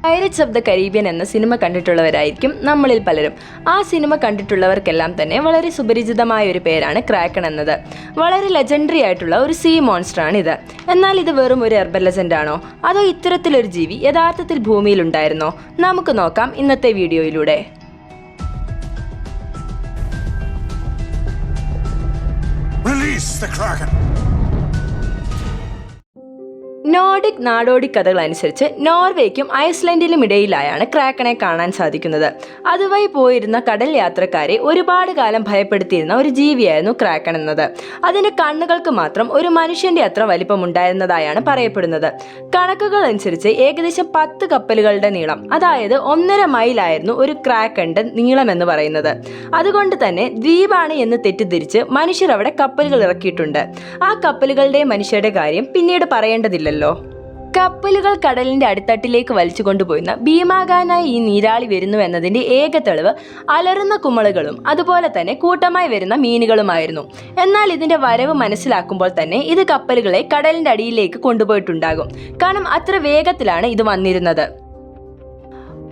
Pirates of the Caribbean എന്ന cinema കണ്ടിട്ടുള്ളവരായിരിക്കും നമ്മളിൽ പലരും. ആ സിനിമ കണ്ടിട്ടുള്ളവർക്കെല്ലാം തന്നെ വളരെ സുപരിചിതമായ ഒരു പേരാണ് ക്രാക്കൺ എന്നത്. വളരെ ലെജൻഡറി ആയിട്ടുള്ള ഒരു സീ മോൺസ്റ്ററാണ് ഇത്. എന്നാൽ ഇത് വെറും ഒരു അർബൻ ലെജൻഡ് ആണോ, അതോ ഇത്തരത്തിലൊരു ജീവി യഥാർത്ഥത്തിൽ ഭൂമിയിലുണ്ടായിരുന്നോ? നമുക്ക് നോക്കാം ഇന്നത്തെ വീഡിയോയിലൂടെ. Release the Kraken! നോർഡിക് നാടോടി കഥകൾ അനുസരിച്ച് നോർവേക്കും ഐസ്ലൻഡിലും ഇടയിലായാണ് ക്രാക്കനെ കാണാൻ സാധിക്കുന്നത്. അതുവഴി പോയിരുന്ന കടൽ യാത്രക്കാരെ ഒരുപാട് കാലം ഭയപ്പെടുത്തിയിരുന്ന ഒരു ജീവിയായിരുന്നു ക്രാക്കൺ എന്നത്. അതിൻ്റെ കണ്ണുകൾക്ക് മാത്രം ഒരു മനുഷ്യന്റെ അത്ര വലിപ്പമുണ്ടായിരുന്നതായാണ് പറയപ്പെടുന്നത്. കണക്കുകൾ അനുസരിച്ച് ഏകദേശം 10 കപ്പലുകളുടെ നീളം, അതായത് 1.5 മൈലായിരുന്നു ഒരു ക്രാക്കന്റെ നീളം എന്ന് പറയുന്നത്. അതുകൊണ്ട് തന്നെ ദ്വീപാണ് എന്ന് തെറ്റിദ്ധരിച്ച് മനുഷ്യർ അവിടെ കപ്പലുകൾ ഇറക്കിയിട്ടുണ്ട്. ആ കപ്പലുകളുടെ മനുഷ്യരുടെ കാര്യം പിന്നീട് പറയേണ്ടതില്ലല്ലോ. കപ്പലുകൾ കടലിന്റെ അടിത്തട്ടിലേക്ക് വലിച്ചു കൊണ്ടുപോയിരുന്ന ഭീമാകാരനായി ഈ നീരാളി വരുന്നു എന്നതിന്റെ ഏക തെളിവ് അലറുന്ന കുമളുകളും അതുപോലെ തന്നെ കൂട്ടമായി വരുന്ന മീനുകളുമായിരുന്നു. എന്നാൽ ഇതിന്റെ വരവ് മനസ്സിലാക്കുമ്പോൾ തന്നെ ഇത് കപ്പലുകളെ കടലിന്റെ അടിയിലേക്ക് കൊണ്ടുപോയിട്ടുണ്ടാകും. കാരണം അത്ര വേഗത്തിലാണ് ഇത് വന്നിരുന്നത്.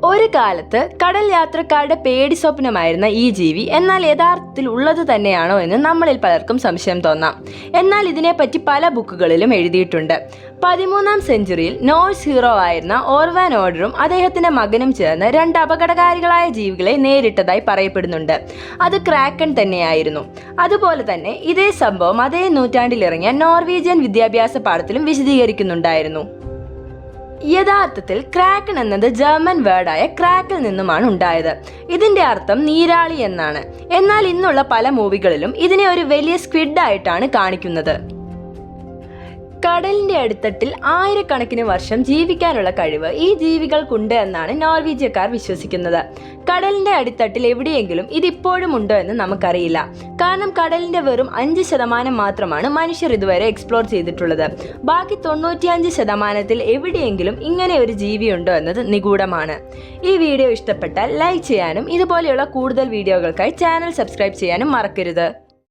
ഒരു കാലത്ത് കടൽ യാത്രക്കാരുടെ പേടി സ്വപ്നമായിരുന്ന ഈ ജീവി എന്നാൽ യഥാർത്ഥത്തിൽ ഉള്ളത് തന്നെയാണോ എന്ന് നമ്മളിൽ പലർക്കും സംശയം തോന്നാം. എന്നാൽ ഇതിനെപ്പറ്റി പല ബുക്കുകളിലും എഴുതിയിട്ടുണ്ട്. 13ാം സെഞ്ചുറിയിൽ നോർസ് ഹീറോ ആയിരുന്ന ഓർവാൻ ഓർഡറും അദ്ദേഹത്തിന്റെ മകനും ചേർന്ന് 2 അപകടകാരികളായ ജീവികളെ നേരിട്ടതായി പറയപ്പെടുന്നുണ്ട്. അത് ക്രാക്കൺ തന്നെയായിരുന്നു. അതുപോലെ തന്നെ ഇതേ സംഭവം അതേ നൂറ്റാണ്ടിൽ ഇറങ്ങിയ നോർവീജിയൻ വിദ്യാഭ്യാസ പാഠത്തിലും വിശദീകരിക്കുന്നുണ്ടായിരുന്നു. യഥാർത്ഥത്തിൽ ക്രാക്കൺ എന്നത് ജർമ്മൻ വേർഡായ ക്രാക്കിൽ നിന്നുമാണ് ഉണ്ടായത്. ഇതിന്റെ അർത്ഥം നീരാളി എന്നാണ്. എന്നാൽ ഇന്നുള്ള പല മൂവികളിലും ഇതിനെ ഒരു വലിയ സ്ക്വിഡ് ആയിട്ടാണ് കാണിക്കുന്നത്. കടലിന്റെ അടിത്തട്ടിൽ ആയിരക്കണക്കിന് വർഷം ജീവിക്കാനുള്ള കഴിവ് ഈ ജീവികൾക്കുണ്ട് എന്നാണ് നോർവീജിയക്കാർ വിശ്വസിക്കുന്നത്. കടലിന്റെ അടിത്തട്ടിൽ എവിടെയെങ്കിലും ഇതിപ്പോഴും ഉണ്ടോ എന്ന് നമുക്കറിയില്ല. കാരണം കടലിന്റെ വെറും 5% മാത്രമാണ് മനുഷ്യർ ഇതുവരെ എക്സ്പ്ലോർ ചെയ്തിട്ടുള്ളത്. ബാക്കി 95% എവിടെയെങ്കിലും ഇങ്ങനെ ഒരു ജീവിയുണ്ടോ എന്നത് നിഗൂഢമാണ്. ഈ വീഡിയോ ഇഷ്ടപ്പെട്ടാൽ ലൈക്ക് ചെയ്യാനും ഇതുപോലെയുള്ള കൂടുതൽ വീഡിയോകൾക്കായി ചാനൽ സബ്സ്ക്രൈബ് ചെയ്യാനും മറക്കരുത്.